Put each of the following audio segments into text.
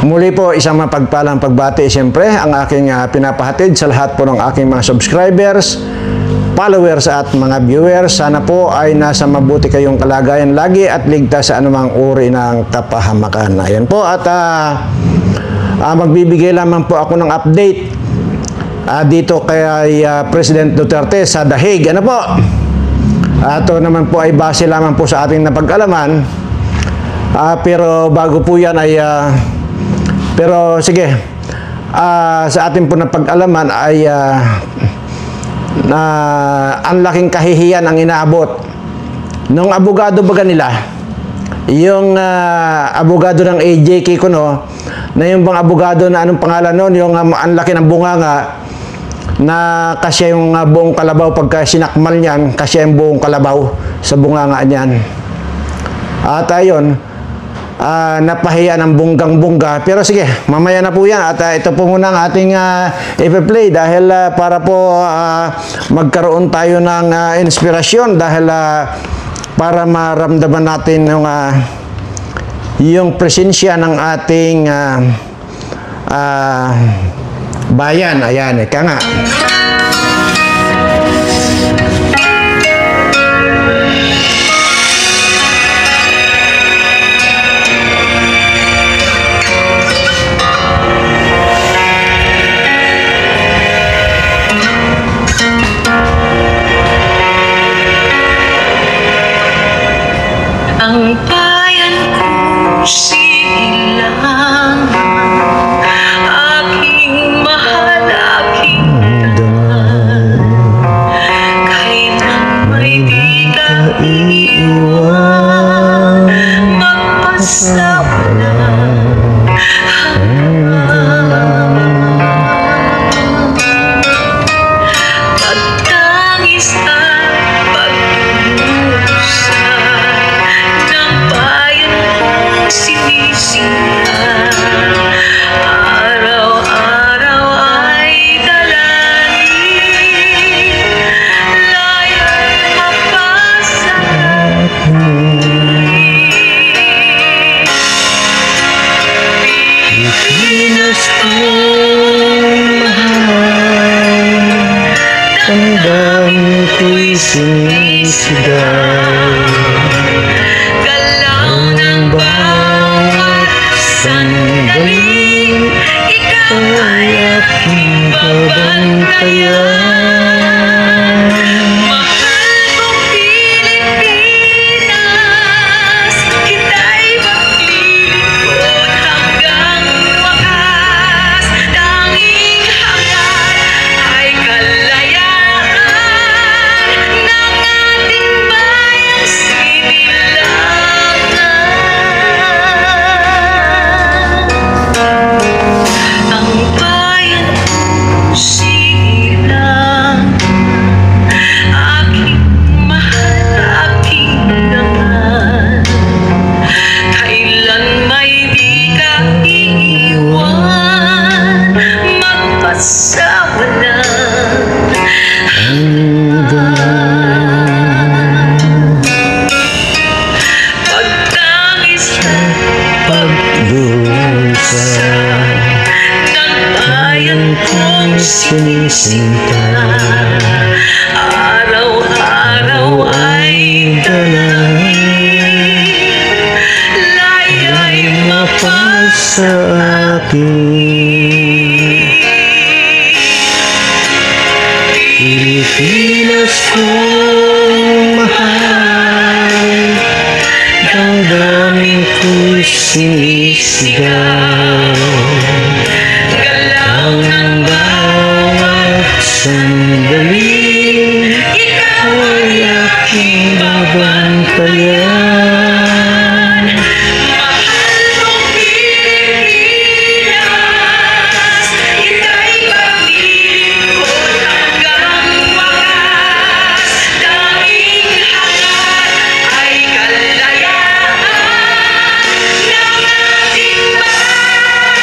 Muli po, isang mapagpalang pagbati, siyempre, ang aking pinapahatid sa lahat po ng aking mga subscribers, followers at mga viewers. Sana po ay nasa mabuti kayong kalagayan lagi at ligtas sa anumang uri ng kapahamakan. Ayan po, at magbibigay lamang po ako ng update dito kay President Duterte sa The Hague. Ano po? Ito naman po ay base lamang po sa ating napag-alaman. Pero bago po yan ay pero sige, sa ating po napag-alaman ay ang laking kahihiyan ang inaabot nung abogado baga nila, yung abogado ng AJK ko, no, na yung bang abogado na anong pangalan nun, yung ang laki ng bunganga na kasi yung buong kalabaw pagka sinakmal niyan, kasi yung buong kalabaw sa bunganga niyan. At ayun, napahiya ng bunggang-bungga. Pero sige, mamaya na po yan. At ito po muna ang ating ipi-play dahil para po magkaroon tayo ng inspirasyon dahil para maramdaman natin yung presensya ng ating bayan. Ayan, ika nga. Ang bayan ko silang aking mahal, aking tanan. Kailan may di ka iiwan, magpasawa na pagtangis at pagdurusa ng bayan kong sinisinta. Araw-araw ay dalangin, laya'y mapasa Pilipinas kong mahal, ang dami ko'y sinisigaw. Galaw ng bawat sandali, ikaw ay aking babantayan. Mahal kong Pilipinas, kita'y maglilingkod hanggang wakas. Tanging hangat ay kalayaan ng ating bayang sinilangan. Ang bayan ko silang aking mahal, aking naman. Kailan may di ka iiwan, magpasawa na pagtangis at pagdurusa ng bayan kong sinisinta. Araw-araw ay dalangin, laya'y mapasa akin. Pilipinas kong mahal, ang daming ko'y sinisigaw. Galaw ng bawat sandali, ikaw ay aking babantayan. Mahal kong Pilipinas, kita'y maglilingkod hanggang wakas. Tanging hangat ay kalayaan ng ating bayan.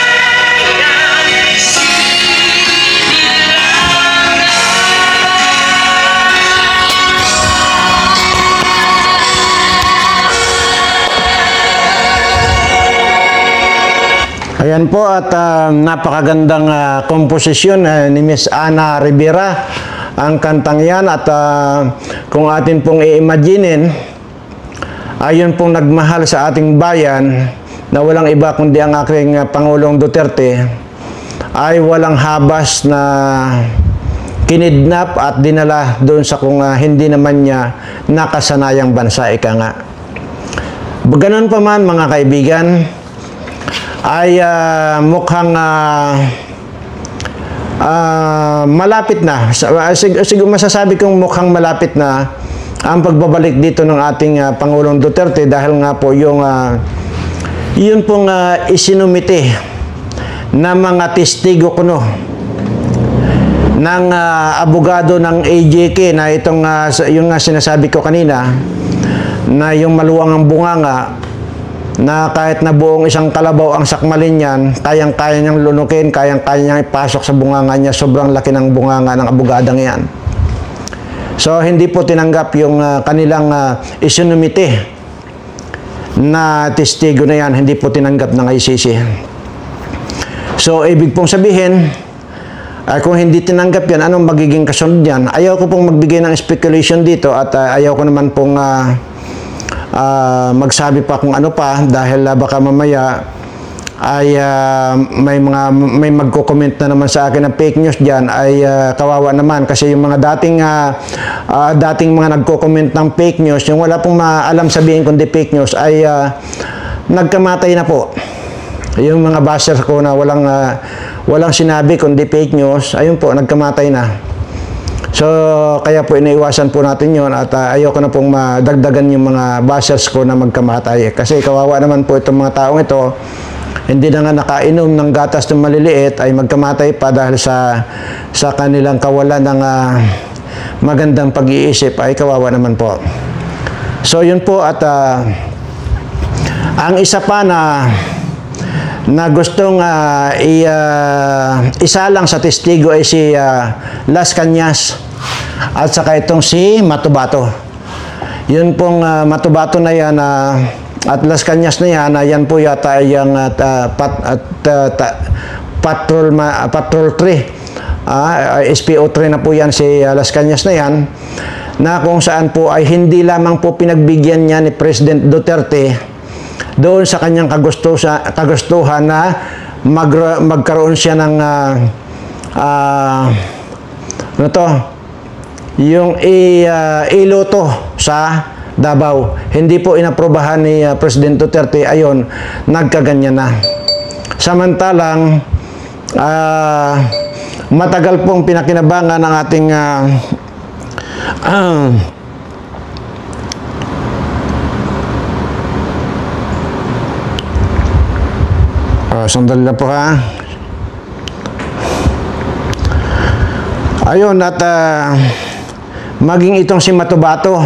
Ayan po at napakagandang komposisyon ni Miss Ana Rivera ang kantang yan at kung atin pong i-imaginin ayun pong nagmahal sa ating bayan na walang iba kundi ang aking Pangulong Duterte ay walang habas na kinidnap at dinala doon sa kung hindi naman niya nakasanayang bansa, ika nga. Ganoon pa man mga kaibigan, ay mukhang malapit na. Siguro masasabi kong mukhang malapit na ang pagbabalik dito ng ating Pangulong Duterte dahil nga po yung yun pong isinumite na mga testigo kuno ng abogado ng AJK na itong yung sinasabi ko kanina na yung maluwang ang bunganga na kahit na buong isang kalabaw ang sakmalin niyan, kayang-kaya niyang lunukin, kayang-kaya niyang ipasok sa bunganga niya, sobrang laki ng bunganga ng abogadang yan. So, hindi po tinanggap yung kanilang isinumite na testigo na yan, hindi po tinanggap ng ICC. So, ibig pong sabihin, kung hindi tinanggap yan, anong magiging kasunod yan? Ayaw ko pong magbigay ng speculation dito at ayaw ko naman pong magsabi pa kung ano pa dahil baka mamaya ay may magko-comment na naman sa akin ng fake news diyan ay kawawa naman kasi yung mga dating mga nagko-comment ng fake news, yung wala pong maalam sabihin kundi fake news ay nagkamatay na po. Yung mga bashers ko na walang sinabi kundi fake news, ayun po, nagkamatay na. So, kaya po iniiwasan po natin yon at ayoko na pong madagdagan yung mga bashers ko na magkamatay. Kasi kawawa naman po itong mga taong ito, hindi na nga nakainom ng gatas ng maliliit ay magkamatay pa dahil sa kanilang kawalan ng magandang pag-iisip ay kawawa naman po. So, yun po at ang isa pa na gustong isalang sa testigo ay si Las Cañas at saka itong si Matubato. Yun pong Matubato na yan at Las Cañas na yan, yan po yata ay yung Patrol 3. SPO 3 na po yan si Las Cañas na yan, na kung saan po ay hindi lamang po pinagbigyan niya ni President Duterte doon sa kanyang kagustuhan na magkaroon siya ng yung iloto sa Davao. Hindi po inaprobahan ni President Duterte, ayon, nagkaganyan na. Samantalang matagal pong pinakinabangan ng ating sandali na po ha. Ayun at maging itong si Matubato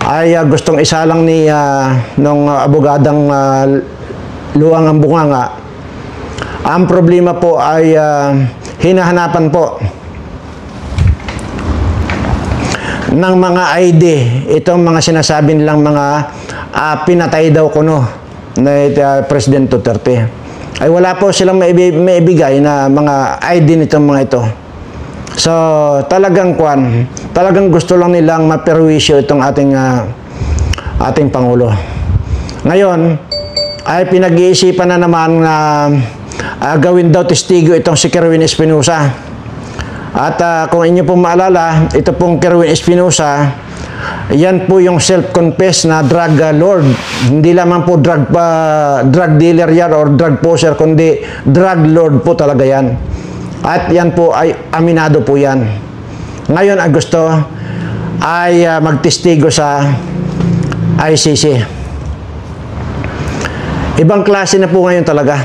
ay gustong isalang ni nung abogadang luwang ang bunganga. Ang problema po ay hinahanapan po ng mga ID itong mga sinasabi nilang mga pinatay daw kuno na President Duterte. Ay wala po silang maibigay na mga ID nitong mga ito. So, talagang gusto lang nilang maperwisyo itong ating Pangulo. Ngayon, ay pinag-iisipan na naman na gawin daw testigo itong si Kerwin Espinosa. At kung inyo pong maalala, ito pong Kerwin Espinosa, yan po yung self-confessed na drug lord. Hindi lamang po drug dealer yan or drug poser, kundi drug lord po talaga yan. At yan po ay aminado po yan. Ngayon, Agosto, ay magtestigo sa ICC. Ibang klase na po ngayon talaga.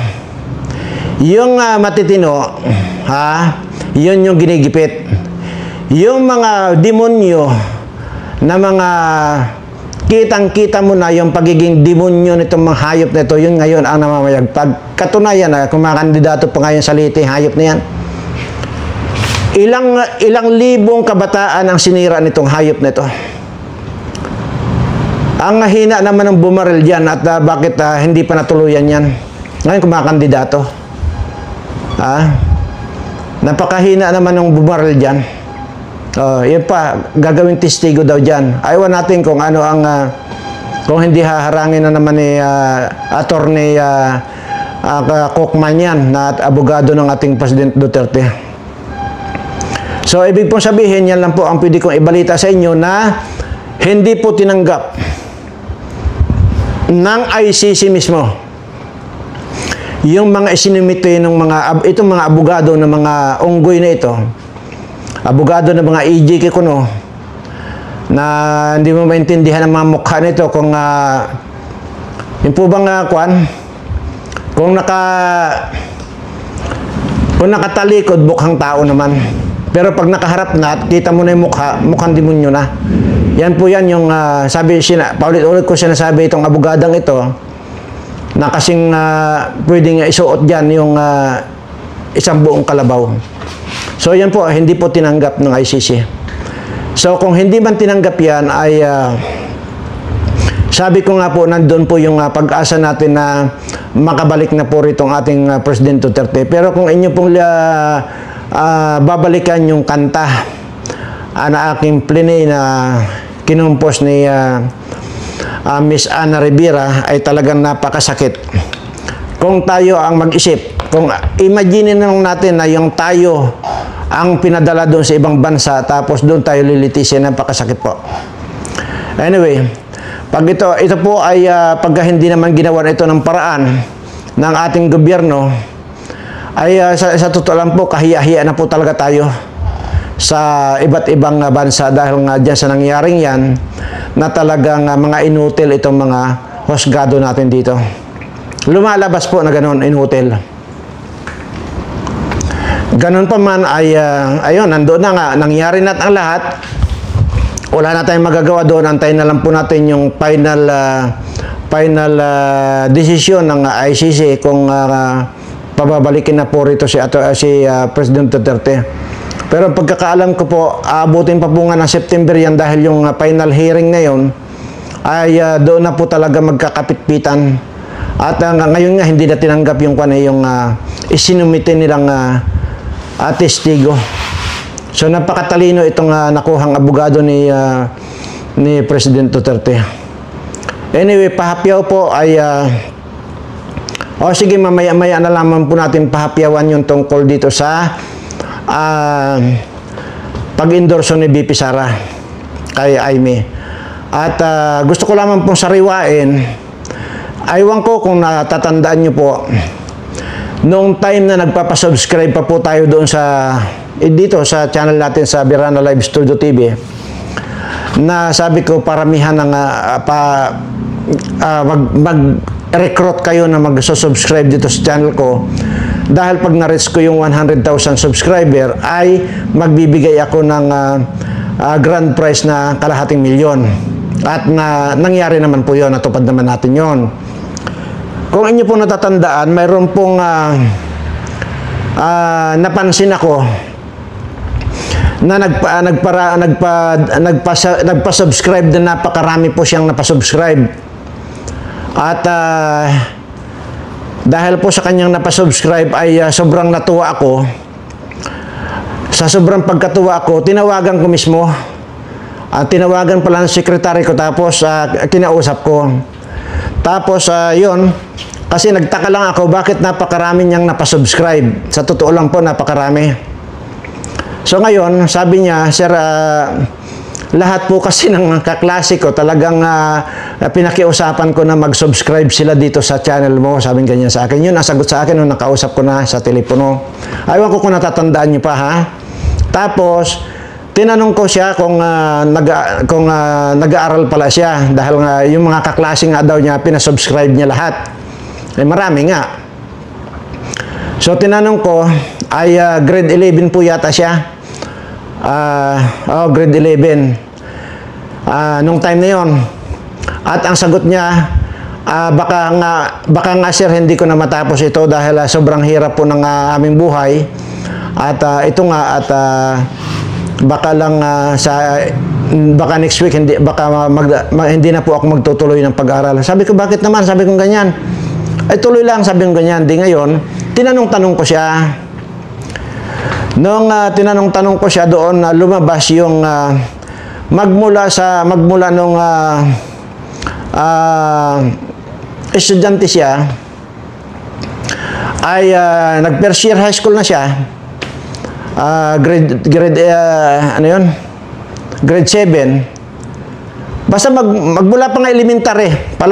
Yung matitino, yun yung ginigipit. Yung mga demonyo na mga kitang-kita mo na yung pagiging demonyo nitong mga hayop na ito, yun ngayon ang namamayagpag. Katunayan na kung mga kandidato pa ngayon sa Leyte, hayop na yan. Ilang libong kabataan ang sinira nitong hayop na ito. Ang hina naman ng bumaril dyan at bakit hindi pa natuluyan yan. Ngayon kumakandidato. Napakahina naman ng bumaril dyan. Yun pa, gagawing testigo daw dyan. Ayaw natin kung ano ang, kung hindi haharangin na naman ni Attorney Kokman yan, na abogado ng ating President Duterte. So, ibig pong sabihin, yan lang po ang pwede kong ibalita sa inyo na hindi po tinanggap ng ICC mismo yung mga isinumite ng itong mga abogado ng mga unggoy na ito, abogado ng mga EJ Kikuno, na hindi mo maintindihan ang mga mukha nito kung yung po bang kung nakatalikod, mukhang tao naman. Pero pag nakaharap na at kita mo na yung mukha, mukhang demonyo na. Yan po yan yung paulit-ulit ko sinasabi itong abogadang ito, na kasing pwedeng isuot dyan yung isang buong kalabaw. So yan po, hindi po tinanggap ng ICC. So kung hindi man tinanggap yan ay sabi ko nga po, nandun po yung pag-asa natin na makabalik na po rito ang ating President Duterte. Pero kung inyo pong babalikan yung kanta na aking plinay na kinumpos ni Miss Ana Rivera, ay talagang napakasakit. Kung tayo ang mag-isip, kung imagine natin na yung tayo ang pinadala doon sa ibang bansa, tapos doon tayo lilitisin, napakasakit po. Anyway, pag ito po ay pagka hindi naman ginawa ito ng paraan ng ating gobyerno, ay sa totoo lang po, kahiya-hiya na po talaga tayo sa iba't ibang bansa dahil nga dyan sa nangyaring yan, na talagang mga inutil itong mga husgado natin dito. Lumalabas po na gano'n, inutil. Ganon pa man ay, ayun, nandoon na nga, nangyari na ang lahat. Wala na tayong magagawa doon. Antayin na lang po natin yung final decision ng ICC kung pababalikin na po rito si President Duterte. Pero pagkakaalam ko po, aabutin pa po nga ng September yan dahil yung final hearing na yun ay doon na po talaga magkakapitpitan. At ngayon nga hindi na tinanggap yung isinumite nilang testigo. So napakatalino itong nakuhang abogado ni President Duterte. Anyway, pahapyaw po ay sige, mamaya na lamang po natin pahapyawan yung tungkol dito sa pag-endorso ni BP Sara kay Aimee. At gusto ko lamang pong sariwain, aywan ko kung natatandaan nyo po, noong time na nagpapasubscribe pa po tayo doon sa dito sa channel natin sa Birana Live Studio TV, na sabi ko paramihan ng mag-recruit kayo na mag-subscribe dito sa channel ko, dahil pag na-reach ko yung 100,000 subscriber ay magbibigay ako ng grand prize na kalahating milyon. At nangyari naman po yun, natupad naman natin yon. Kung inyo pong natatandaan, mayroon pong napansin ako na nagpa-subscribe na napakarami po siyang napasubscribe. At dahil po sa kanyang napasubscribe ay sobrang natuwa ako. Sa sobrang pagkatuwa ko, tinawagan ko mismo. Tinawagan pala ng sekretary ko, tapos kinausap ko. Tapos yun, kasi nagtaka lang ako bakit napakarami niyang napasubscribe. Sa totoo lang po, napakarami. So ngayon, sabi niya, sir, lahat po kasi ng kaklase ko talagang pinakiusapan ko na mag-subscribe sila dito sa channel mo. Sabi ganyan sa akin. Yun ang sagot sa akin nung nakausap ko na sa telepono. Ayaw ko kung natatandaan niyo pa, ha? Tapos, tinanong ko siya kung nag-aaral pala siya, dahil yung mga kaklase nga daw niya, pinasubscribe niya lahat. Marami nga. So, tinanong ko, ay grade 11 po yata siya. Grade 11. Nung time na yon. At ang sagot niya, baka nga sir, hindi ko na matapos ito dahil sobrang hirap po ng aming buhay. At ito nga, at baka lang baka next week hindi na po ako magtutuloy ng pag-aaral. Sabi ko, bakit naman? Sabi ko ganyan. Ay tuloy lang, sabi ko ganyan. Di ngayon, tinanong-tanong ko siya. Nung tinanong-tanong ko siya doon, lumabas yung magmula nung estudyante siya, ay nag-first year high school na siya. Grade 7. Basta magmula pa nga elementary pa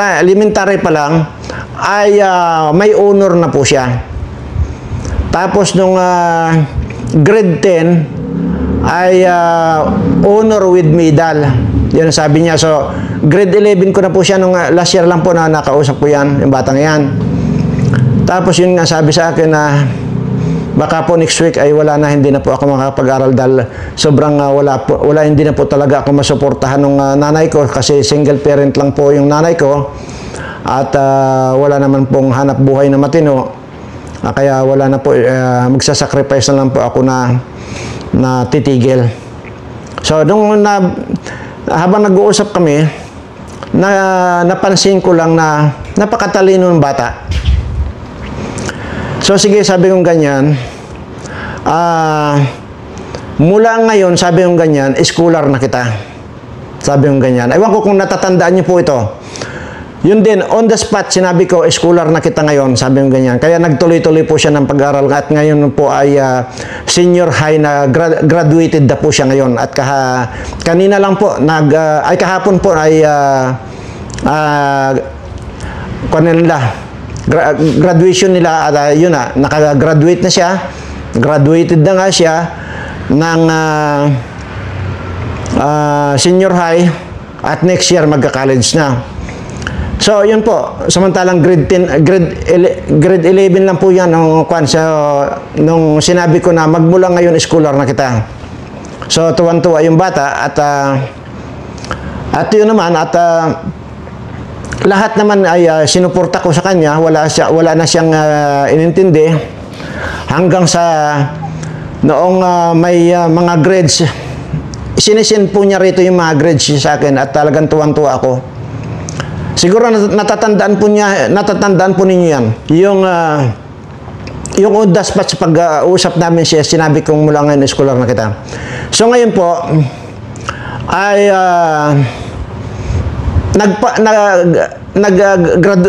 lang, ay may honor na po siya. Tapos nung grade 10 ay honor with medal. Yun sabi niya. So grade 11 ko na po siya nung last year lang po na nakausap ko yan, yung batang yan. Tapos yun nga sabi sa akin na baka po next week ay wala na, hindi na po ako makapag-aral dahil sobrang hindi na po talaga ako masuportahan ng nanay ko kasi single parent lang po yung nanay ko at wala naman pong hanap buhay na matino. Kaya wala na po, magsasacrifice na lang po ako na titigil. So habang nag-uusap kami, napansin ko lang na napakatalino ng bata. So sige, sabi kong ganyan, mula ngayon, sabi kong ganyan, schooler na kita. Sabi kong ganyan. Ewan ko kung natatandaan niyo po ito. Yun din, on the spot, sinabi ko, schooler na kita ngayon, sabi kong ganyan. Kaya nagtuloy-tuloy po siya ng pag-aral at ngayon po ay senior high na graduated na po siya ngayon. At kanina lang po, kahapon po ay graduation nila at yun na, naka-graduate na siya. Graduated na nga siya ng senior high at next year magka-college na. So, yun po. Samantalang grade 11 lang po yan nung sinabi ko na magmula ngayon schooler na kita. So, tuwan-tuwa yung bata at yun naman lahat naman ay sinuporta ko sa kanya. Wala na siyang inintindi hanggang sa noong may mga grades, sinisin po niya rito yung mga grades sa akin at talagang tuwang-tuwa ako. Siguro natatandaan po ninyo yan. Yung on the spot sa pag-uusap namin siya, sinabi kong mula ngayon schooler na kita. So ngayon po ay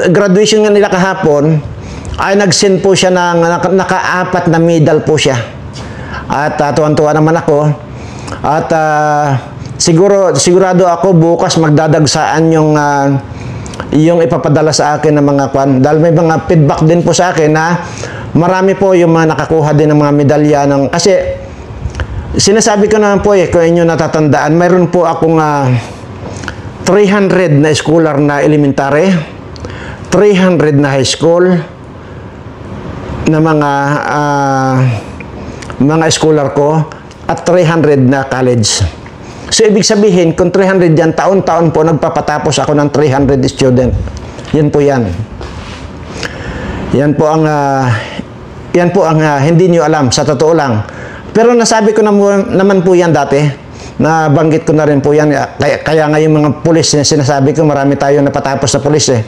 graduation nga nila kahapon, ay nag-send po siya ng naka-4 na medal po siya. At tuwan-tuwa naman ako. At sigurado ako bukas magdadagsaan yung ipapadala sa akin ng mga dahil may mga feedback din po sa akin na marami po yung mga nakakuha din ng mga medalya kasi sinasabi ko naman po kung inyo natatandaan, mayroon po akong 300 na schooler na elementary, 300 na high school na mga schooler ko at 300 na college. So, ibig sabihin, kung 300 yan, taon-taon po nagpapatapos ako ng 300 student. Yan po yan. Yan po ang hindi nyo alam, sa totoo lang. Pero nasabi ko naman po yan dati. Nabanggit ko na rin po yan. Kaya ngayon mga pulis, sinasabi ko, marami tayo napatapos na pulis eh.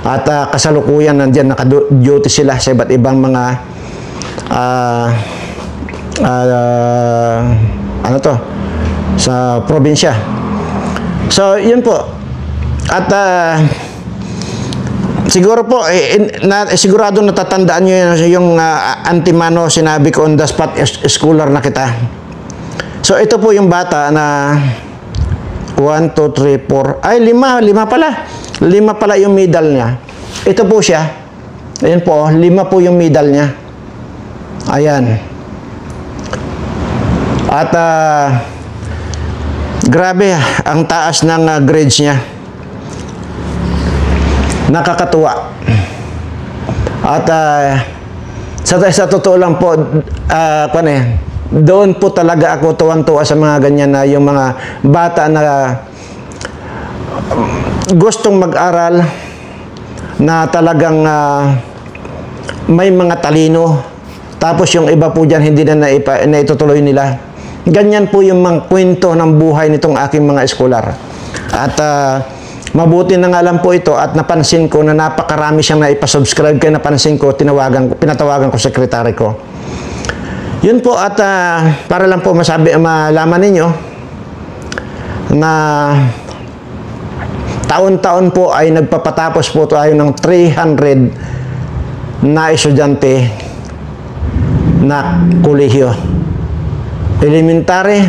At kasalukuyan nandyan, naka-duty sila sa iba't ibang mga sa probinsya. So, yun po. At siguro po, sigurado natatandaan nyo yung antimano, sinabi ko on the spot, schooler na kita. So, ito po yung bata na 1, 2, 3, 4, ay 5 pala. 5 pala yung medal niya. Ito po siya. Ayan po, 5 po yung medal niya. Ayan. At grabe ang taas ng grades niya. Nakakatuwa. At sa totoo lang po, doon po talaga ako tuwang-tuwa sa mga ganyan na yung mga bata na gustong mag-aral, na talagang may mga talino. Tapos yung iba po dyan hindi na naitutuloy nila. Ganyan po yung mga kwento ng buhay nitong aking mga eskolar. At mabuti na nga lang po ito at napansin ko na napakarami siyang naipasubscribe kaya napansin ko, pinatawagan ko sekretary ko. Yun po at para lang po malaman ninyo na taon-taon po ay nagpapatapos po tayo ng 300 na estudyante na kolehiyo. Elementary,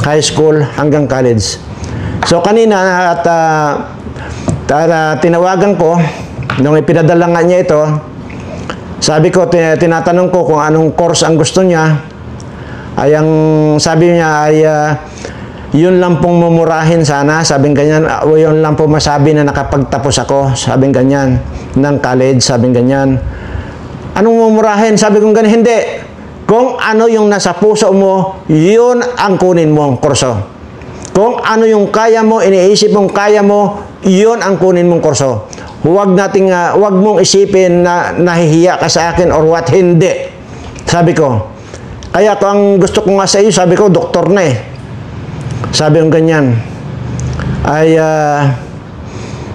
high school, hanggang college. So kanina at tinawagan ko, nung ipinadala nga niya ito, sabi ko, tinatanong ko kung anong course ang gusto niya, ay ang sabi niya ay yun lang pong mumurahin sana, sabing ganyan, o yun lang po masabi na nakapagtapos ako, sabing ganyan, ng college, sabing ganyan. Anong mumurahin? Sabi ko ganyan, hindi. Kung ano yung nasa puso mo, yun ang kunin mong kurso. Kung ano yung kaya mo, iniisip mong kaya mo, yun ang kunin mong kurso. Huwag mong isipin na nahihiya ka sa akin or what, hindi. Sabi ko. Kaya ko ang gusto ko nga sa iyo, sabi ko, doktor na eh. Sabi ko ganyan. Ay,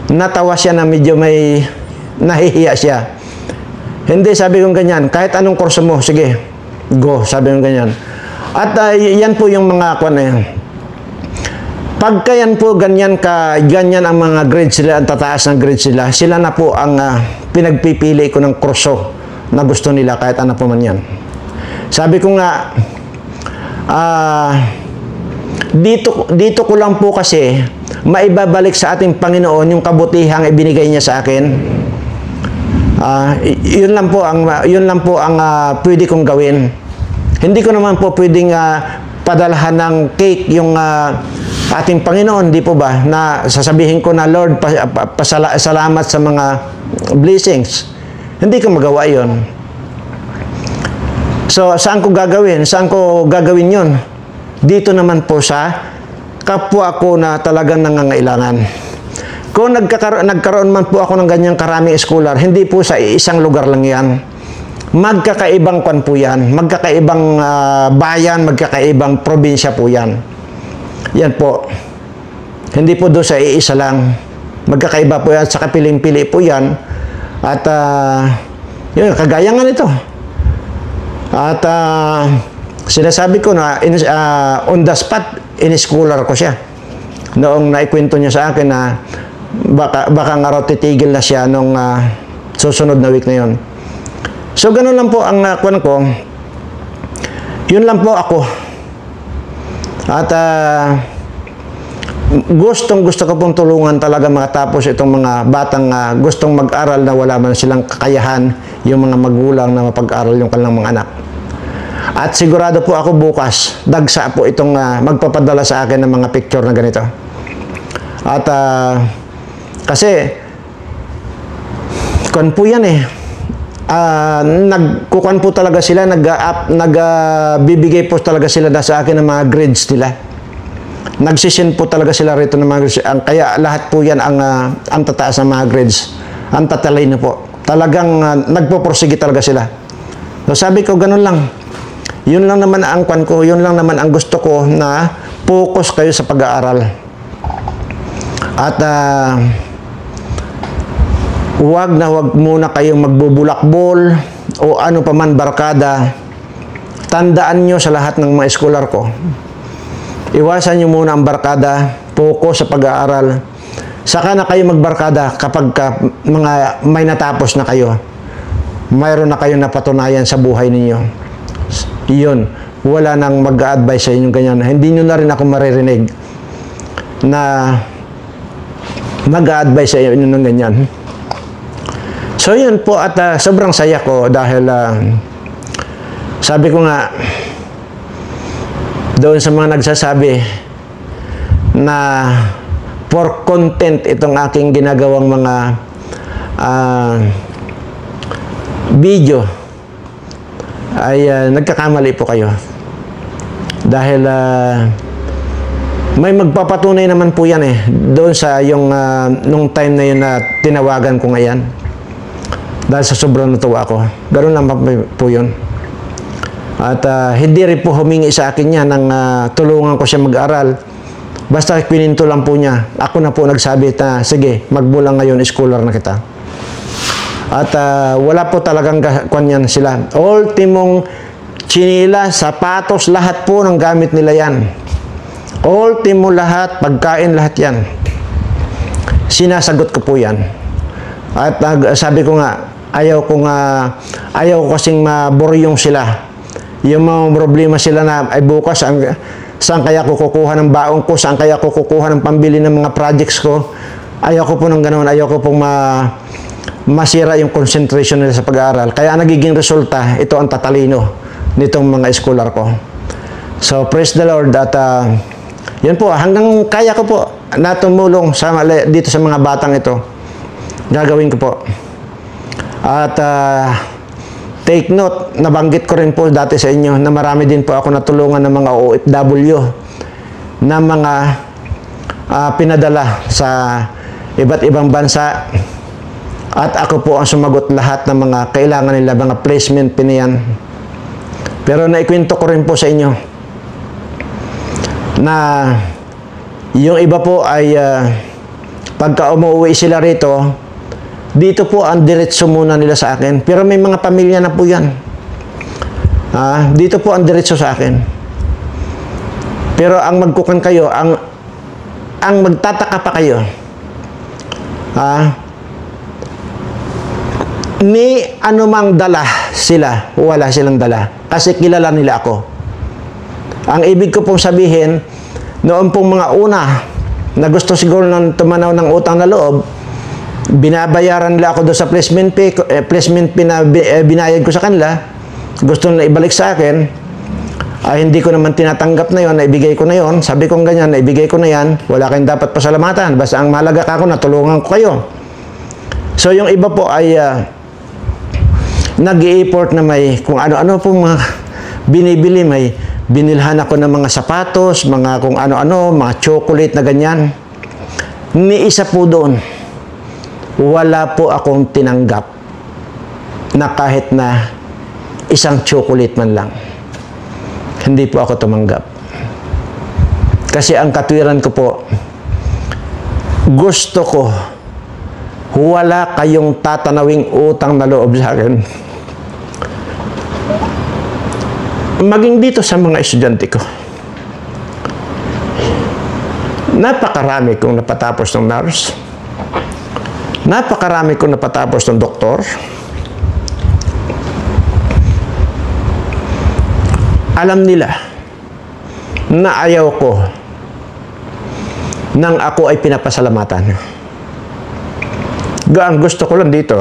natawa siya na medyo may nahihiya siya. Hindi, sabi ko ganyan, kahit anong kurso mo, sige, go, sabi ko ganyan. At yan po yung mga kwan na yan. Pagka yan po ganyan ang mga grades sila, ang tataas ng grades sila na po ang pinagpipili ko ng kurso na gusto nila kahit ano po man yan. Sabi ko nga, dito ko lang po kasi maibabalik sa ating Panginoon yung kabutihang ibinigay niya sa akin. Yun lang po ang pwede kong gawin. Hindi ko naman po pwedeng padalhan ng cake yung ating Panginoon, di po ba, na sasabihin ko na, Lord, salamat sa mga blessings. Hindi ko magawa yon. So, saan ko gagawin yon? Dito naman po sa kapwa ko na talagang nangangailangan. Kung nagkaroon man po ako ng ganyang karaming scholar, hindi po sa isang lugar lang yan. Magkakaibang kwan po yan. Magkakaibang bayan, magkakaibang probinsya po yan. Yan po. Hindi po doon sa iisa lang. Magkakaiba po yan. Sa kapiling-pili po yan. At yun, kagaya nga nito. At sinasabi ko na on the spot, in-schooler ko siya. Noong naikwento niya sa akin na baka nga raw titigil na siya nung susunod na week na yun. So, ganun lang po ang kwan ko. Yun lang po ako. At gusto ko pong tulungan talaga matapos itong mga batang gustong mag-aral na wala man silang kakayahan, yung mga magulang na mapag-aral yung kanilang mga anak. At sigurado po ako bukas, dagsa po itong magpapadala sa akin ng mga picture na ganito. At kasi kung po yan eh, nagkukuan po talaga sila, nagbibigay po talaga sila sa akin ng mga grades nila. Nagsisend po talaga sila rito ng mga grades. Kaya lahat po yan ang tataas ng mga grades. Ang tatalay na po. Talagang nagpo-prosige talaga sila. So sabi ko, ganun lang. Yun lang naman ang kwan ko, yun lang naman ang gusto ko na focus kayo sa pag-aaral. At huwag muna kayong magbubulakbol o ano pa man barkada. Tandaan nyo sa lahat ng mga scholar ko. Iwasan nyo muna ang barkada, focus sa pag-aaral. Saka na kayo magbarkada kapag may natapos na kayo. Mayroon na kayong napatunayan sa buhay ninyo. Iyon, wala nang mag-a-advise sa inyo ganyan. Hindi nyo na rin ako maririnig na mag-a-advise sa inyo ng ganyan. So yun po at sobrang saya ko dahil sabi ko nga doon sa mga nagsasabi na for content itong aking ginagawang mga video ay nagkakamali po kayo. Dahil may magpapatunay naman po yan eh doon sa yung nung time na yun na tinawagan ko ngayon. Dahil sa sobrang natuwa ako. Ganoon lang po yun. At hindi rin po humingi sa akin yan ng tulungan ko siya mag-aral Basta kininto lang po niya. Ako na po nagsabi na, sige, magbulang ngayon, scholar na kita. At wala po talagang kanyan sila. Ultimong chinila, sapatos, lahat po ng gamit nila yan. Ultimo lahat, pagkain lahat yan. Sinasagot ko po yan. At sabi ko nga, ayaw ko kasing maburyong sila. Yung mga problema sila na, ay bukas, saan kaya ko kukuha ng baong ko, saan kaya ko kukuha ng pambili ng mga projects ko. Ayaw ko po ng ganoon, ayaw ko pong masira yung concentration nila sa pag-aaral. Kaya nagiging resulta, ito ang tatalino nitong mga scholar ko. So, praise the Lord. At yan po, hanggang kaya ko po na tumulong dito sa mga batang ito. Gagawin ko po. At take note, nabanggit ko rin po dati sa inyo na marami din po ako natulungan ng mga OFW na mga pinadala sa iba't ibang bansa. At ako po ang sumagot lahat ng mga kailangan nila, mga placement piniyan. Pero naikwento ko rin po sa inyo na yung iba po ay pagka umuwi sila rito, dito po ang diretso muna nila sa akin. Pero may mga pamilya na po yan. Dito po ang diretso sa akin. Pero ang magkukan kayo, ang magtataka pa kayo, ni anumang dala sila, wala silang dala. Kasi kilala nila ako. Ang ibig ko pong sabihin, noon pong mga una, na gusto siguro ng tumanaw ng utang na loob, binabayaran nila ako doon sa placement fee na binayad ko sa kanila, gusto nila ibalik sa akin, hindi ko naman tinatanggap na yon, naibigay ko na yon, sabi kong ganyan, naibigay ko na yan, wala kayong dapat pasalamatan, basta ang mahalaga ka ako, natulungan ko kayo. So yung iba po ay nag-i-import na may kung ano-ano po mga binibili, may binilhan ako ng mga sapatos, mga kung ano-ano, mga chocolate na ganyan. Ni isa po doon, wala po akong tinanggap na kahit na isang chocolate man lang. Hindi po ako tumanggap. Kasi ang katwiran ko po, gusto ko wala kayong tatanawing utang na loob sa akin. Maging dito sa mga estudyante ko. Napakarami kong napatapos ng nurse. Napakarami kong napatapos ng doktor. Alam nila na ayaw ko nang ako ay pinapasalamatan. Ang gusto ko lang dito,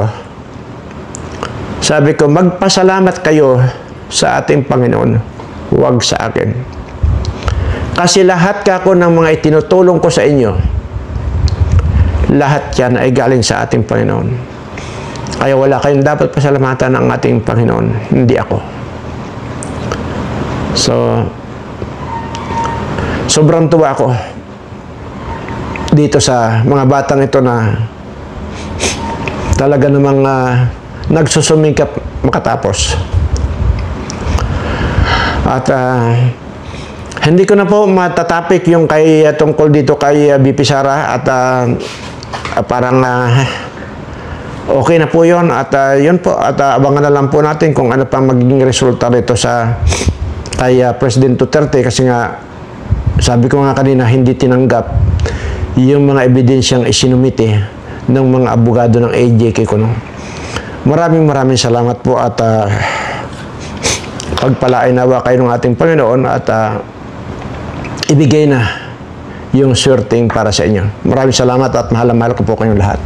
sabi ko, magpasalamat kayo sa ating Panginoon, huwag sa akin. Kasi lahat kako ng mga itinutulong ko sa inyo, lahat yan ay galing sa ating Panginoon. Kaya wala kayong dapat pasalamatan ng ating Panginoon, hindi ako. So, sobrang tuwa ako dito sa mga batang ito na talaga namang nagsusumikap makatapos. At hindi ko na po matatapik yung tungkol dito kay BP Sara at parang okay na po yun at yun po at abangan na lang po natin kung ano pang magiging resulta nito kay President Duterte kasi nga sabi ko nga kanina hindi tinanggap yung mga ebidensyang isinumite ng mga abogado ng AJK Kuno. Maraming salamat po at pagpalain nawa kayo ng ating Panginoon at ibigay na yung swerteng para sa inyo. Maraming salamat at mahal ko po kayong lahat.